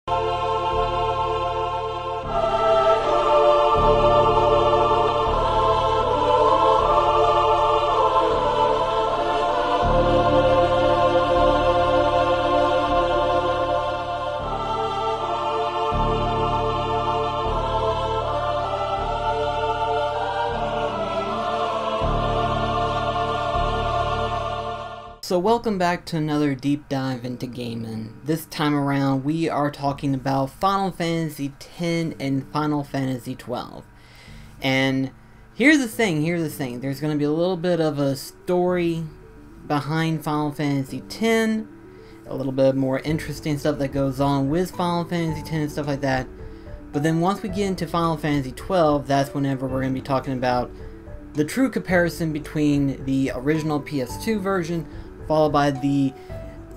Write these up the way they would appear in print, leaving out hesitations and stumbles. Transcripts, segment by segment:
So welcome back to another deep dive into gaming. This time around we are talking about Final Fantasy X and Final Fantasy XII. And here's the thing, there's going to be a little bit of a story behind Final Fantasy X, a little bit more interesting stuff that goes on with Final Fantasy X and stuff like that. But then once we get into Final Fantasy XII, that's whenever we're going to be talking about the true comparison between the original PS2 version followed by the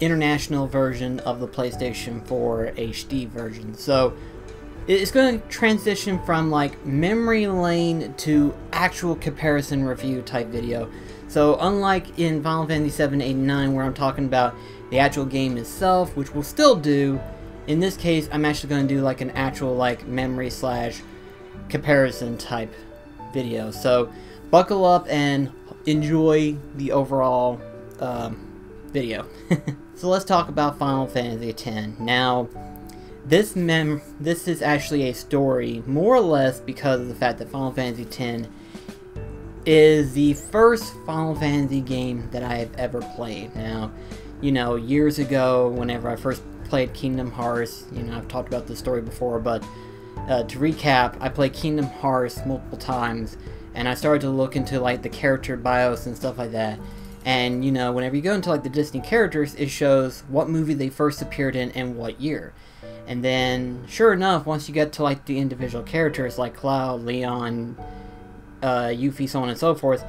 international version of the PlayStation 4 HD version. So it's going to transition from like memory lane to actual comparison review type video. So unlike in Final Fantasy 7, 8, and 9 where I'm talking about the actual game itself, which we'll still do, in this case I'm actually going to do like an actual like memory slash comparison type video. So buckle up and enjoy the overall video. So let's talk about Final Fantasy X. Now, this is actually a story more or less because of the fact that Final Fantasy X is the first Final Fantasy game that I have ever played. Now, you know, years ago, whenever I first played Kingdom Hearts, you know, I've talked about this story before, but to recap, I played Kingdom Hearts multiple times, and I started to look into like the character BIOS and stuff like that. And you know, whenever you go into like the Disney characters, it shows what movie they first appeared in and what year. And then, sure enough, once you get to like the individual characters like Cloud, Leon, Yuffie, so on and so forth,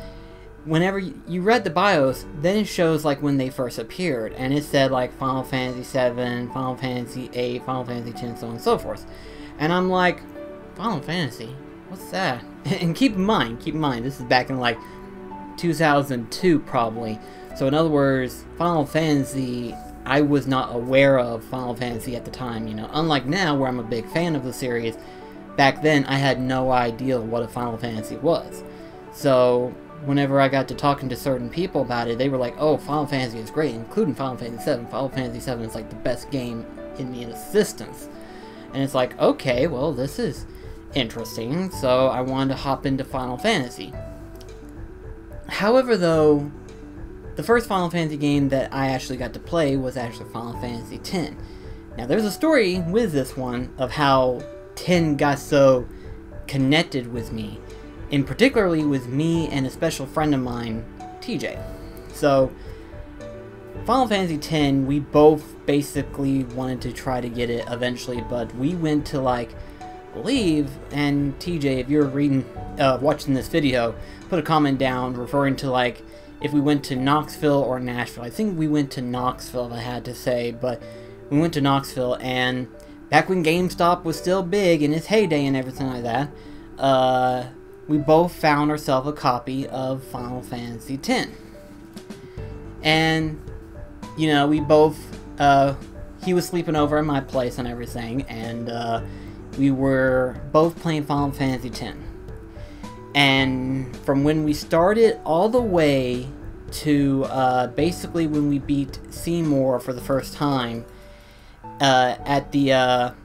whenever you read the BIOS, then it shows like when they first appeared, and it said like Final Fantasy 7, Final Fantasy 8, Final Fantasy 10, so on and so forth. And I'm like, Final Fantasy? What's that? And keep in mind, this is back in like 2002 probably. So in other words, Final Fantasy, I was not aware of Final Fantasy at the time, you know. Unlike now where I'm a big fan of the series, back then I had no idea what a Final Fantasy was. So whenever I got to talking to certain people about it, they were like, oh, Final Fantasy is great, including Final Fantasy 7. Final Fantasy 7 is like the best game in the existence. And it's like, okay, well, this is interesting. So I wanted to hop into Final Fantasy. However, though, the first Final Fantasy game that I actually got to play was actually Final Fantasy X. Now, there's a story with this one of how 10 got so connected with me, and particularly with me and a special friend of mine, TJ. So, Final Fantasy X, we both basically wanted to try to get it eventually, but we went to like leave, and TJ, if you're watching this video, put a comment down referring to like if we went to Knoxville or Nashville. I think we went to Knoxville, if I had to say, but we went to Knoxville, and back when GameStop was still big in its heyday and everything like that, we both found ourselves a copy of Final Fantasy X. And you know, we both he was sleeping over at my place and everything, and we were both playing Final Fantasy X. And from when we started all the way to basically when we beat Seymour for the first time at the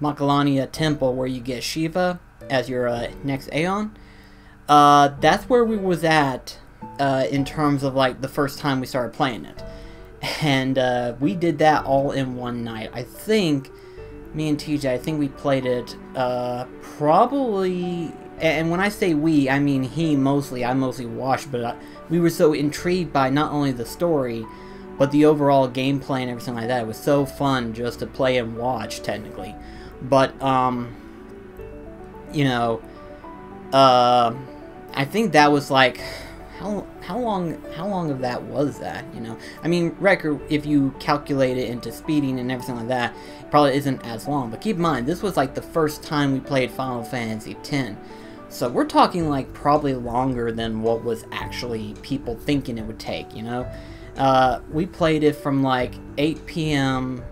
Makalania Temple where you get Shiva as your next Aeon, that's where we was at in terms of like the first time we started playing it. And we did that all in one night. I think me and TJ, I think we played it probably, and when I say we, I mean he mostly. I mostly watched, but we were so intrigued by not only the story, but the overall gameplay and everything like that. It was so fun just to play and watch, technically. But, you know, I think that was like, how long of that was that, you know? I mean, record, if you calculate it into speeding and everything like that, it probably isn't as long. But keep in mind, this was like the first time we played Final Fantasy X. So we're talking like probably longer than what was actually people thinking it would take, you know? We played it from like 8 p.m.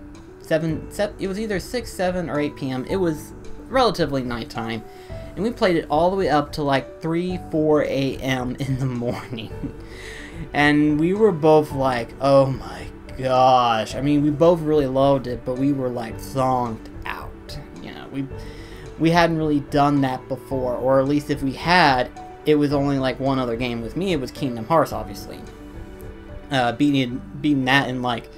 it was either 6, 7, or 8 p.m. It was relatively nighttime. And we played it all the way up to like 3, 4 a.m. in the morning. And we were both like, oh my gosh. I mean, we both really loved it, but we were like zonked out. You know, we hadn't really done that before, or at least if we had, it was only like one other game. With me, it was Kingdom Hearts, obviously. Beating that in like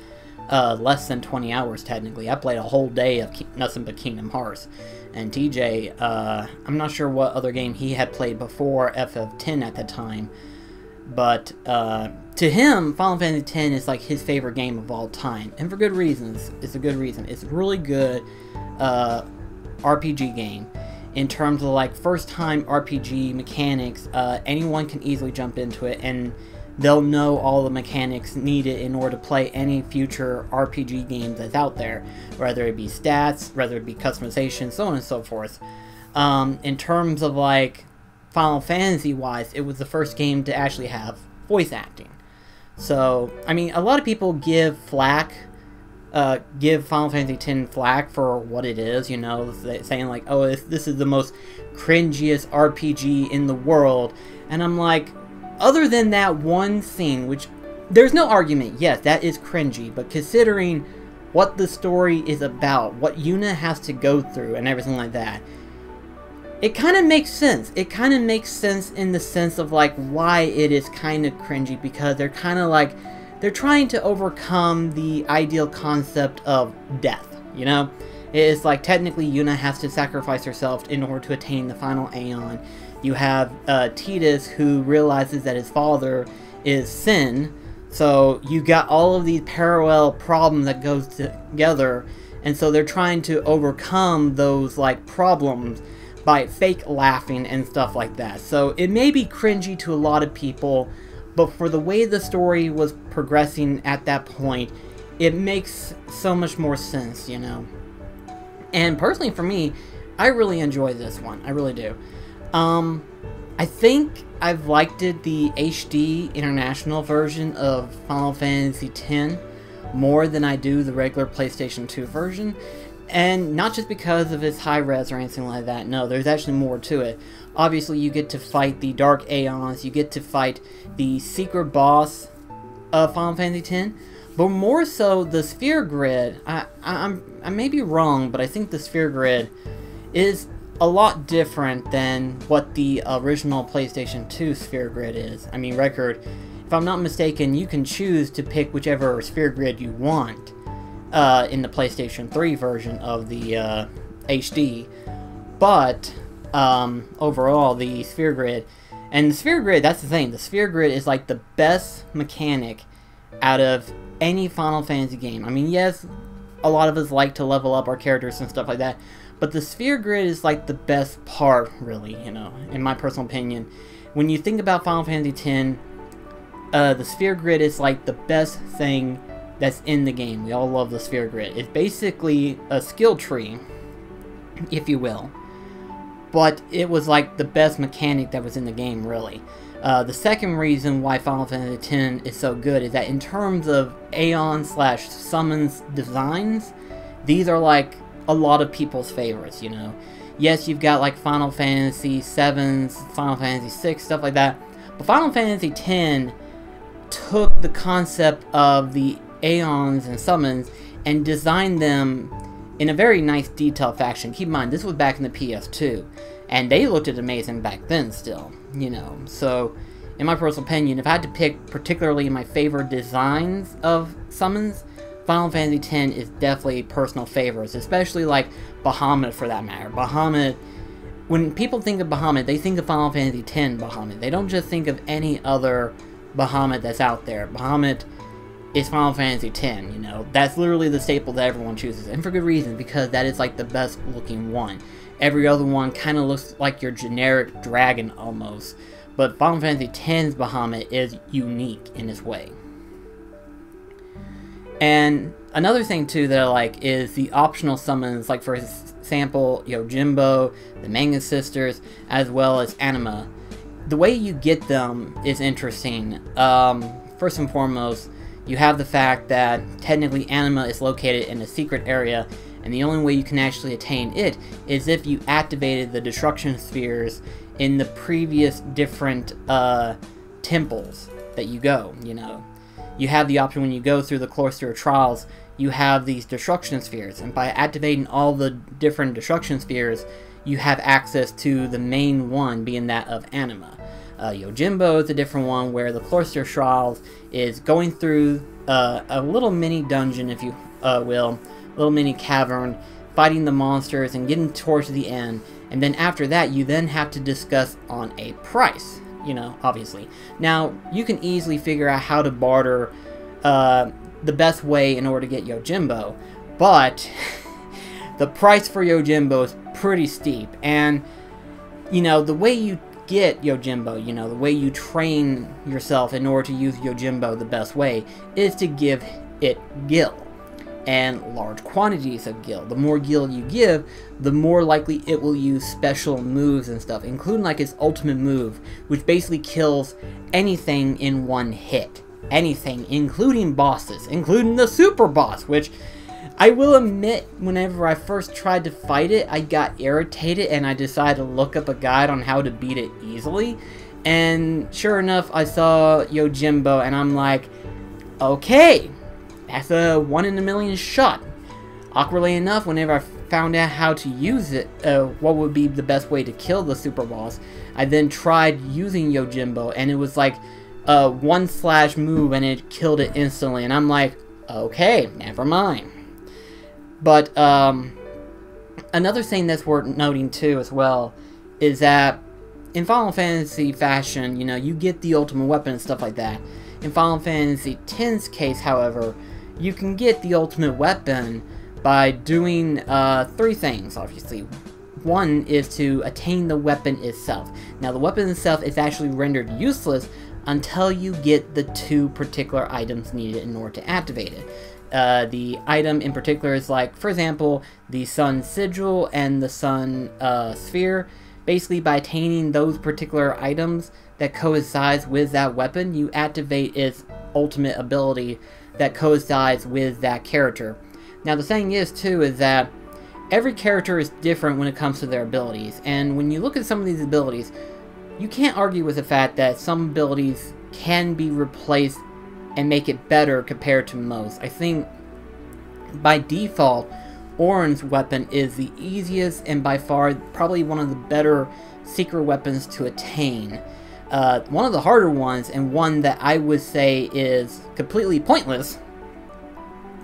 less than 20 hours, technically. I played a whole day of nothing but Kingdom Hearts. And TJ, I'm not sure what other game he had played before FF10 at the time, but to him, Final Fantasy X is like his favorite game of all time, and for good reasons. It's a good reason. It's a really good RPG game. In terms of like first-time RPG mechanics, anyone can easily jump into it, and they'll know all the mechanics needed in order to play any future RPG games that's out there, whether it be stats, whether it be customization, so on and so forth. In terms of like Final Fantasy wise, it was the first game to actually have voice acting. So, I mean, a lot of people give Final Fantasy X flack for what it is, you know, saying like, oh, this is the most cringiest RPG in the world, and I'm like, other than that one scene, which there's no argument, yes, that is cringy, but considering what the story is about, what Yuna has to go through, and everything like that, it kind of makes sense. It kind of makes sense in the sense of like why it is kind of cringy, because they're kind of like, they're trying to overcome the ideal concept of death, you know? It's like technically Yuna has to sacrifice herself in order to attain the final Aeon. You have Tidus, who realizes that his father is Sin, so you got all of these parallel problems that goes together, and so they're trying to overcome those like problems by fake laughing and stuff like that. So it may be cringy to a lot of people, but for the way the story was progressing at that point, it makes so much more sense, you know. And personally for me, I really enjoy this one. I really do. I think I've liked it, the HD international version of Final Fantasy X, more than I do the regular PlayStation 2 version. And not just because of its high res or anything like that, no, there's actually more to it. Obviously, you get to fight the Dark Aeons, you get to fight the secret boss of Final Fantasy X, but more so the Sphere Grid. I may be wrong, but I think the Sphere Grid is a lot different than what the original PlayStation 2 Sphere Grid is. I mean, record, if I'm not mistaken, you can choose to pick whichever Sphere Grid you want in the PlayStation 3 version of the HD, but overall, the Sphere Grid, and the Sphere Grid, that's the thing, the Sphere Grid is like the best mechanic out of any Final Fantasy game. I mean, yes, a lot of us like to level up our characters and stuff like that, but the Sphere Grid is like the best part, really, you know, in my personal opinion. When you think about Final Fantasy X, the Sphere Grid is like the best thing that's in the game. We all love the Sphere Grid. It's basically a skill tree, if you will, but it was like the best mechanic that was in the game, really. The second reason why Final Fantasy X is so good is that in terms of Aeon/Summons designs, these are like a lot of people's favorites, you know. Yes, you've got like Final Fantasy VII, Final Fantasy VI, stuff like that, but Final Fantasy X took the concept of the Aeons and Summons and designed them in a very nice detailed fashion. Keep in mind, this was back in the PS2, and they looked amazing back then still, you know. So, in my personal opinion, if I had to pick particularly my favorite designs of Summons, Final Fantasy X is definitely personal favorites, especially like Bahamut for that matter. Bahamut, when people think of Bahamut, they think of Final Fantasy X Bahamut. They don't just think of any other Bahamut that's out there. Bahamut is Final Fantasy X, you know. That's literally the staple that everyone chooses, and for good reason, because that is like the best looking one. Every other one kind of looks like your generic dragon almost, but Final Fantasy X's Bahamut is unique in its way. And another thing too that I like is the optional summons, like for example, Yojimbo, the Manga Sisters, as well as Anima. The way you get them is interesting. First and foremost, You have the fact that technically Anima is located in a secret area, and the only way you can actually attain it is if you activated the destruction spheres in the previous different temples that you go, you know. You have the option when you go through the Cloister of Trials, you have these destruction spheres, and by activating all the different destruction spheres, you have access to the main one, being that of Anima. Yojimbo is a different one, where the Cloister of Trials is going through a little mini dungeon, if you will, little mini cavern, fighting the monsters and getting towards the end, and then after that you then have to discuss on a price, you know, obviously. Now, you can easily figure out how to barter the best way in order to get Yojimbo, but the price for Yojimbo is pretty steep, and, you know, the way you get Yojimbo, you know, the way you train yourself in order to use Yojimbo the best way is to give it gil, and large quantities of gil. The more gil you give, the more likely it will use special moves and stuff, including like its ultimate move, which basically kills anything in one hit. Anything, including bosses, including the super boss, which I will admit, whenever I first tried to fight it, I got irritated and I decided to look up a guide on how to beat it easily. And sure enough, I saw Yojimbo and I'm like, okay, that's a 1 in a million shot. Awkwardly enough, whenever I found out how to use it, what would be the best way to kill the super boss, I then tried using Yojimbo and it was like a 1 move and it killed it instantly. And I'm like, okay, never mind. But another thing that's worth noting too as well is that in Final Fantasy fashion, you know, you get the ultimate weapon and stuff like that. In Final Fantasy X's case, however, you can get the ultimate weapon by doing 3 things, obviously. One is to attain the weapon itself. Now, the weapon itself is actually rendered useless until you get the 2 particular items needed in order to activate it. The item in particular is like, for example, the Sun Sigil and the Sun Sphere. Basically, by attaining those particular items that coincides with that weapon, you activate its ultimate ability that coincides with that character. Now, the thing is, too, is that every character is different when it comes to their abilities, and when you look at some of these abilities, you can't argue with the fact that some abilities can be replaced and make it better compared to most. I think, by default, Auron's weapon is the easiest and by far probably one of the better secret weapons to attain. One of the harder ones, and one that I would say is completely pointless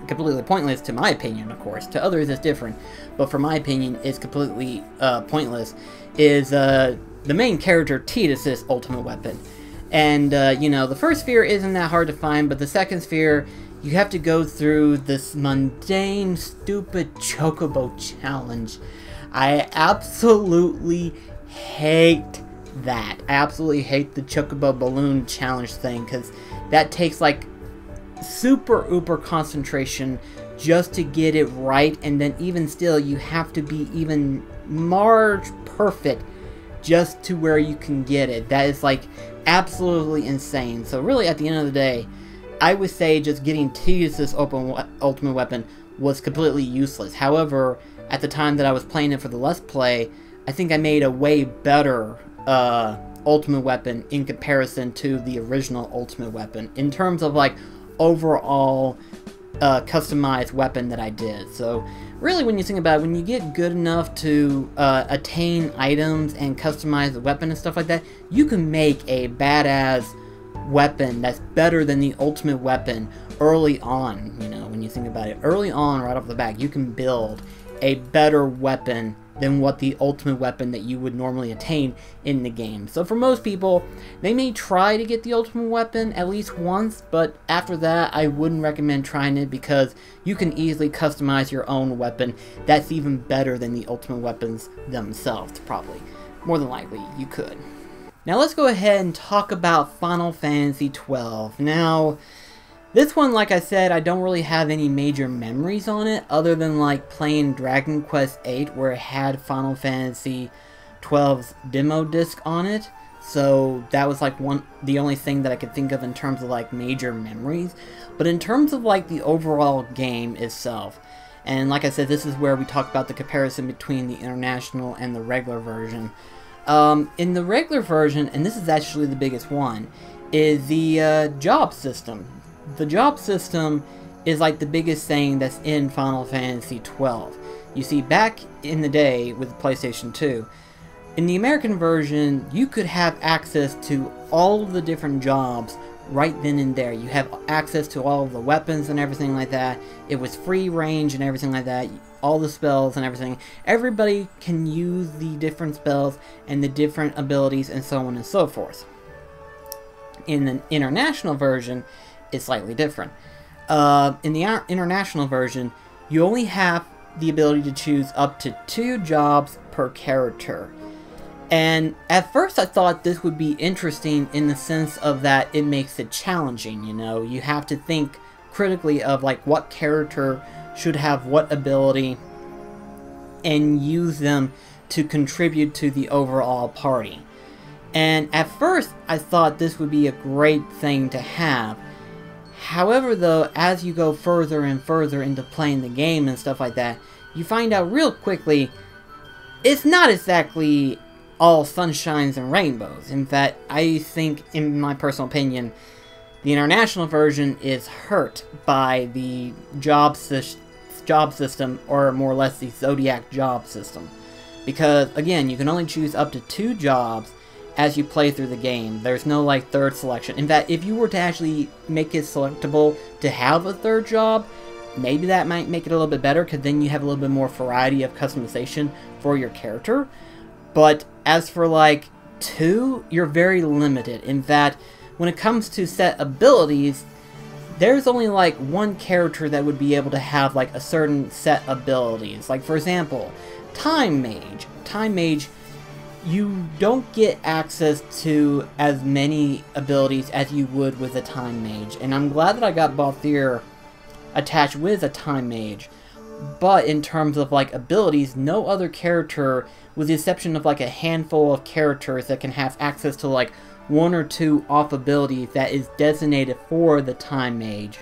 to my opinion, of course. To others it's different, but for my opinion it's completely pointless, is the main character Tidus' ultimate weapon. And, you know, the first sphere isn't that hard to find, but the second sphere, you have to go through this mundane, stupid Chocobo challenge. I absolutely hate that. I absolutely hate the Chocobo balloon challenge thing, because that takes, like, super concentration just to get it right, and then even still, you have to be even more perfect just to where you can get it. That is, like, absolutely insane. So really, at the end of the day, I would say just getting Tidus' ultimate weapon was completely useless. However, at the time that I was playing it for the Let's Play, I think I made a way better ultimate weapon in comparison to the original ultimate weapon, in terms of, like, overall customized weapon that I did. So really, when you think about it, when you get good enough to attain items and customize the weapon and stuff like that, you can make a badass weapon that's better than the ultimate weapon early on. You know, when you think about it, early on, right off the bat, you can build a better weapon than what the ultimate weapon that you would normally attain in the game. So for most people, they may try to get the ultimate weapon at least once, but after that, I wouldn't recommend trying it, because you can easily customize your own weapon that's even better than the ultimate weapons themselves, probably. More than likely, you could. Now let's go ahead and talk about Final Fantasy XII. Now, this one, like I said, I don't really have any major memories on it, other than like playing Dragon Quest VIII, where it had Final Fantasy XII's demo disc on it. so that was like the only thing that I could think of in terms of like major memories. But in terms of like the overall game itself, and like I said, this is where we talk about the comparison between the international and the regular version. In the regular version, and this is actually the biggest one, is the job system. The job system is like the biggest thing that's in Final Fantasy XII. You see, back in the day with the PlayStation 2, in the American version, you could have access to all of the different jobs right then and there. You have access to all of the weapons and everything like that. It was free range and everything like that. All the spells and everything. Everybody can use the different spells and the different abilities and so on and so forth. In the international version, it's slightly different. In the international version, you only have the ability to choose up to 2 jobs per character. And at first I thought this would be interesting in the sense of that it makes it challenging, you know. You have to think critically of like what character should have what ability and use them to contribute to the overall party. And at first I thought this would be a great thing to have. However though, as you go further and further into playing the game and stuff like that, you find out real quickly it's not exactly all sunshines and rainbows. In fact, I think, in my personal opinion, the international version is hurt by the job system, or more or less the Zodiac job system. Because, again, you can only choose up to 2 jobs as you play through the game. There's no, like, third selection. In fact, if you were to actually make it selectable to have a 3rd job, maybe that might make it a little bit better, because then you have a little bit more variety of customization for your character. But as for like 2, you're very limited. In fact, when it comes to set abilities, there's only like 1 character that would be able to have like a certain set abilities. Like for example, Time Mage. Time Mage, you don't get access to as many abilities as you would with a Time Mage. And I'm glad that I got Balthier attached with a Time Mage. But in terms of like abilities, no other character, with the exception of like a handful of characters that can have access to like 1 or 2 off abilities that is designated for the Time Mage,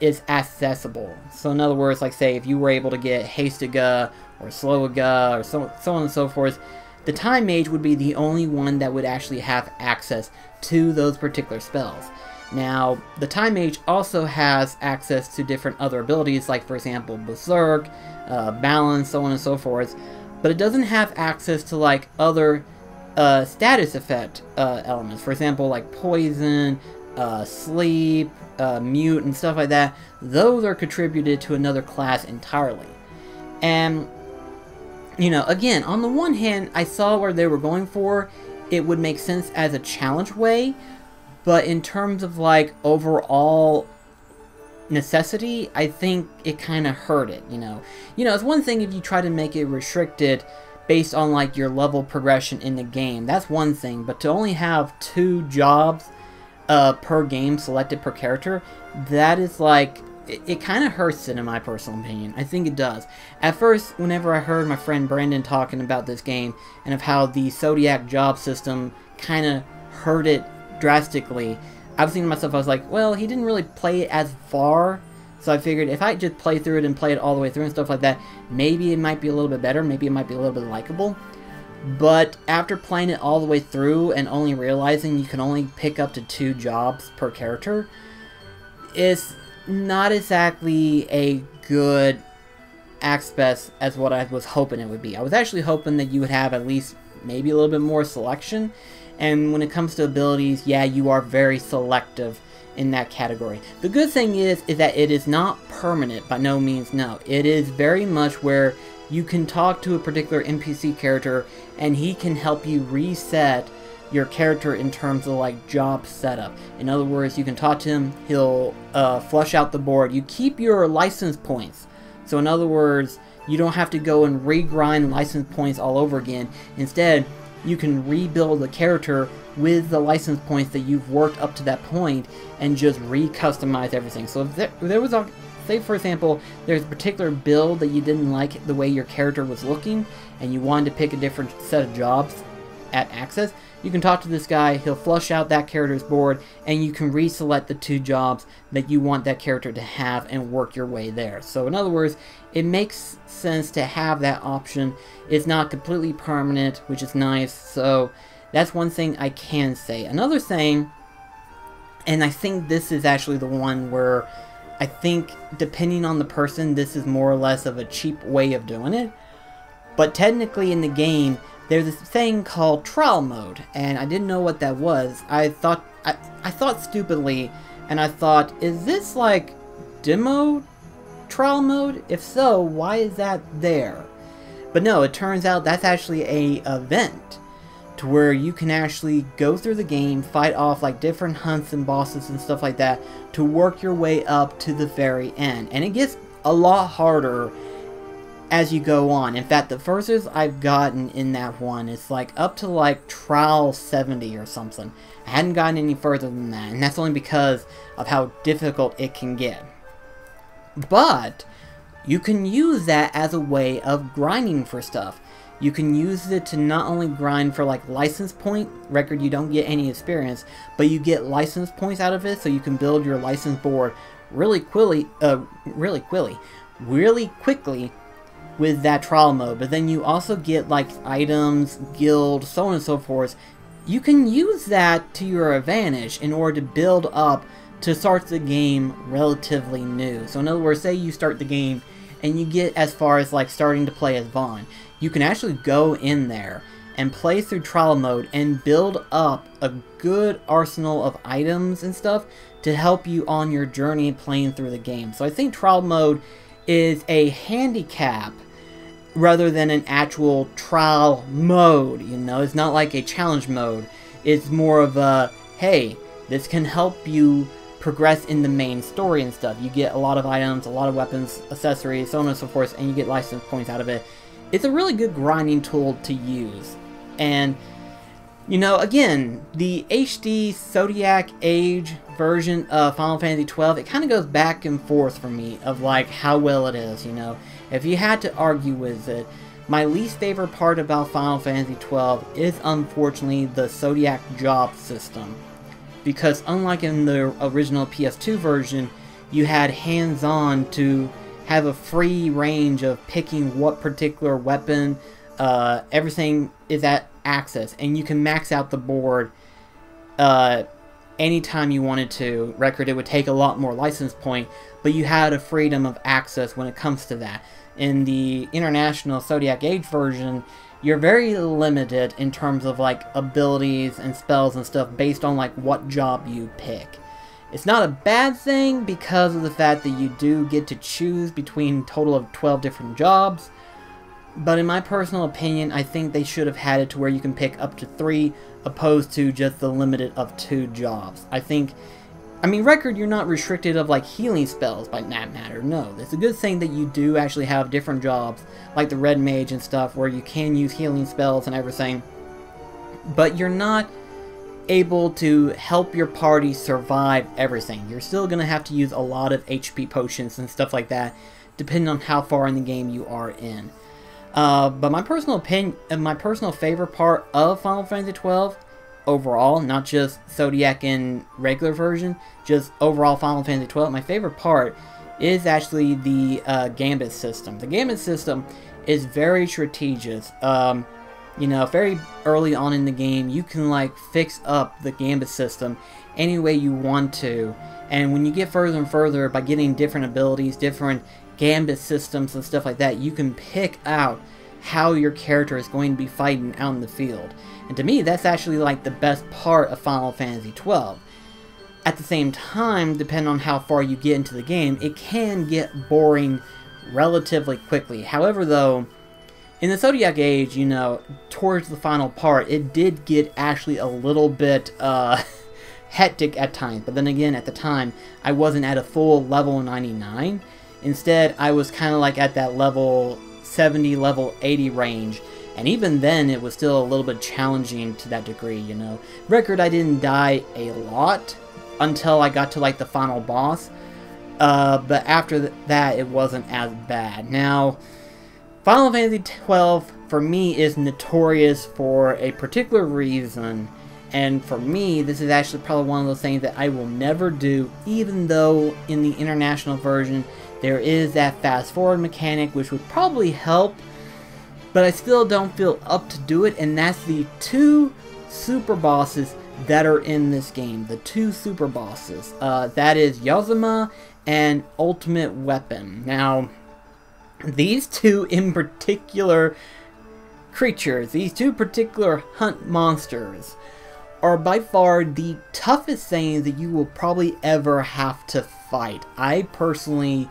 is accessible. So in other words, like say if you were able to get Hastiga or Slowiga or so on and so forth, the Time Mage would be the only one that would actually have access to those particular spells. Now, the Time Mage also has access to different other abilities, like for example Berserk, Balance, so on and so forth, but it doesn't have access to like other status effect elements. For example, like Poison, Sleep, Mute, and stuff like that. Those are contributed to another class entirely. And, you know, again, on the one hand, I saw where they were going for. It would make sense as a challenge way. But in terms of, like, overall necessity, I think it kind of hurt it, you know. You know, it's one thing if you try to make it restricted based on, like, your level progression in the game. That's one thing. But to only have 2 jobs per game selected per character, that is, like, it kind of hurts it in my personal opinion. I think it does. At first, whenever I heard my friend Brandon talking about this game and of how the Zodiac job system kind of hurt it drastically, I was thinking to myself, I was like, well, he didn't really play it as far, so I figured if I just play through it and play it all the way through and stuff like that, maybe it might be a little bit better, maybe it might be a little bit likable. But after playing it all the way through and only realizing you can only pick up to 2 jobs per character, it's not exactly a good aspect as what I was hoping it would be. I was actually hoping that you would have at least maybe a little bit more selection. And when it comes to abilities, yeah, you are very selective in that category. The good thing is that it is not permanent, by no means, no. It is very much where you can talk to a particular NPC character and he can help you reset your character in terms of like job setup. In other words, you can talk to him, he'll flush out the board. You keep your license points. So in other words, you don't have to go and regrind license points all over again. Instead, you can rebuild the character with the license points that you've worked up to that point and just re-customize everything. So if there was a, say for example, there's a particular build that you didn't like the way your character was looking and you wanted to pick a different set of jobs at Access, you can talk to this guy, he'll flush out that character's board, and you can reselect the 2 jobs that you want that character to have and work your way there. So in other words, it makes sense to have that option. It's not completely permanent, which is nice, so that's one thing I can say. Another thing, and I think this is actually the one where I think, depending on the person, this is more or less of a cheap way of doing it. But technically in the game, there's this thing called trial mode, and I didn't know what that was. I thought stupidly, and I thought, is this like demo trial mode? If so, why is that there? But no, it turns out that's actually a event to where you can actually go through the game, fight off like different hunts and bosses and stuff like that to work your way up to the very end. And it gets a lot harder as you go on. In fact, the furthest I've gotten in that one is like up to like trial 70 or something. I hadn't gotten any further than that, and that's only because of how difficult it can get. But you can use that as a way of grinding for stuff. You can use it to not only grind for like license point, record you don't get any experience, but you get license points out of it, so you can build your license board really quickly with that trial mode. But then you also get like items, guild, so on and so forth. You can use that to your advantage in order to build up to start the game relatively new. So in other words, say you start the game and you get as far as like starting to play as Vaughn. You can actually go in there and play through trial mode and build up a good arsenal of items and stuff to help you on your journey playing through the game. So I think trial mode is a handicap rather than an actual trial mode, you know. It's not like a challenge mode. It's more of a, hey, this can help you progress in the main story and stuff. You get a lot of items, a lot of weapons, accessories, so on and so forth, and you get license points out of it. It's a really good grinding tool to use. And, you know, again, the HD Zodiac Age version of Final Fantasy XII, it kind of goes back and forth for me of like how well it is, you know. If you had to argue with it, my least favorite part about Final Fantasy XII is unfortunately the Zodiac job system. Because unlike in the original PS2 version, you had hands-on to have a free range of picking what particular weapon, everything is at Access, and you can max out the board anytime you wanted to. Record, it would take a lot more license point, but you had a freedom of access when it comes to that. In the International Zodiac Age version, you're very limited in terms of like abilities and spells and stuff based on like what job you pick. It's not a bad thing because of the fact that you do get to choose between a total of 12 different jobs, but in my personal opinion, I think they should have had it to where you can pick up to 3 opposed to just the limited of 2 jobs. I mean, record, you're not restricted of like healing spells by that matter. No, it's a good thing that you do actually have different jobs like the Red Mage and stuff where you can use healing spells and everything, but you're not able to help your party survive everything. You're still going to have to use a lot of HP potions and stuff like that depending on how far in the game you are in. But my personal opinion, my personal favorite part of Final Fantasy XII overall, not just Zodiac in regular version, just overall Final Fantasy XII, my favorite part is actually the Gambit system. The Gambit system is very strategic. You know, very early on in the game, you can like fix up the Gambit system any way you want to. And when you get further and further, by getting different abilities, different Gambit systems and stuff like that, you can pick out how your character is going to be fighting out in the field. And to me, that's actually like the best part of Final Fantasy XII. At the same time, depending on how far you get into the game, it can get boring relatively quickly. However, though, in the Zodiac Age, you know, towards the final part, it did get actually a little bit hectic at times. But then again, at the time, I wasn't at a full level 99. Instead, I was kind of like at that level 70, level 80 range. And even then, it was still a little bit challenging to that degree, you know. Record, I didn't die a lot until I got to like the final boss. But after that, it wasn't as bad. Now, Final Fantasy XII, for me, is notorious for a particular reason. And for me, this is actually probably one of those things that I will never do, even though in the international version, there is that fast forward mechanic, which would probably help. But I still don't feel up to do it, and that's the 2 super bosses that are in this game. The 2 super bosses. That is Yazuma and Ultimate Weapon. Now, these 2 in particular creatures, these 2 particular hunt monsters, are by far the toughest things that you will probably ever have to fight. I personally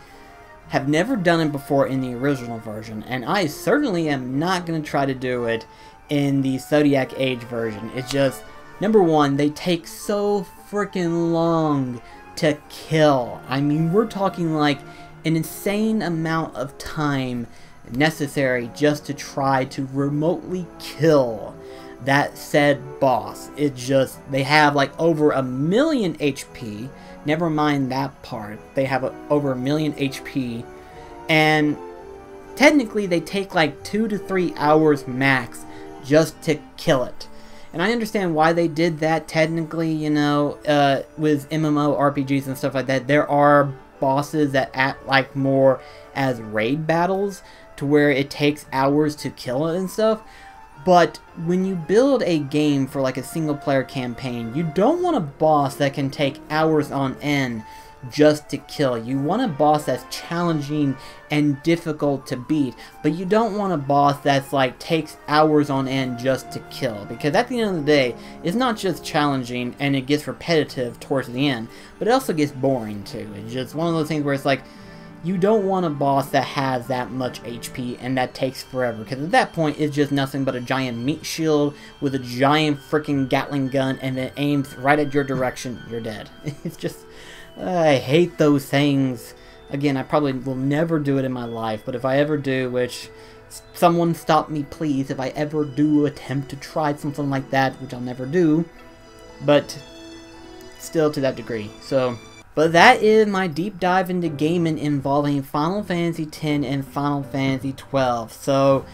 have never done it before in the original version, and I certainly am not going to try to do it in the Zodiac Age version. It's just, number one, they take so freaking long to kill. I mean, we're talking like an insane amount of time necessary just to try to remotely kill that said boss. It just, they have like over 1 million HP. Never mind that part. They have over 1 million HP. And technically they take like 2 to 3 hours max just to kill it. And I understand why they did that technically, you know, with MMO RPGs and stuff like that. There are bosses that act like more as raid battles to where it takes hours to kill it and stuff. But when you build a game for like a single player campaign, you don't want a boss that can take hours on end just to kill. You want a boss that's challenging and difficult to beat, but you don't want a boss that's like takes hours on end just to kill, because at the end of the day, it's not just challenging and it gets repetitive towards the end, but it also gets boring too. It's just one of those things where it's like, you don't want a boss that has that much HP and that takes forever, because at that point it's just nothing but a giant meat shield with a giant freaking Gatling gun, and it aims right at your direction. You're dead. It's just, I hate those things. Again, I probably will never do it in my life, but if I ever do, which someone stop me please, if I ever do attempt to try something like that, which I'll never do, but still to that degree. So, but that is my deep dive into gaming involving Final Fantasy X and Final Fantasy XII. So,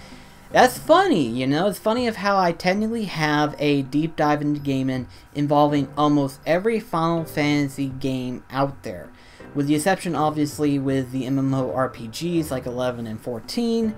that's funny, you know, it's funny of how I technically have a deep dive into gaming involving almost every Final Fantasy game out there. With the exception, obviously, with the MMORPGs like 11 and 14.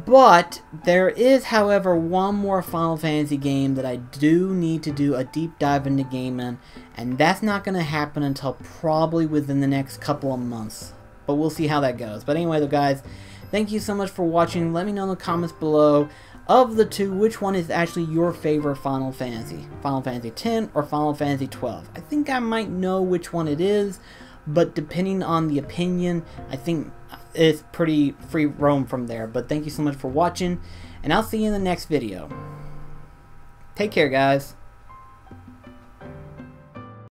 But there is, however, one more Final Fantasy game that I do need to do a deep dive into gaming, and that's not going to happen until probably within the next couple of months. But we'll see how that goes. But anyway, though, guys, thank you so much for watching. Let me know in the comments below, of the 2, which one is actually your favorite Final Fantasy? Final Fantasy X or Final Fantasy XII? I think I might know which one it is, but depending on the opinion, I think it's pretty free roam from there. But thank you so much for watching, and I'll see you in the next video. Take care, guys.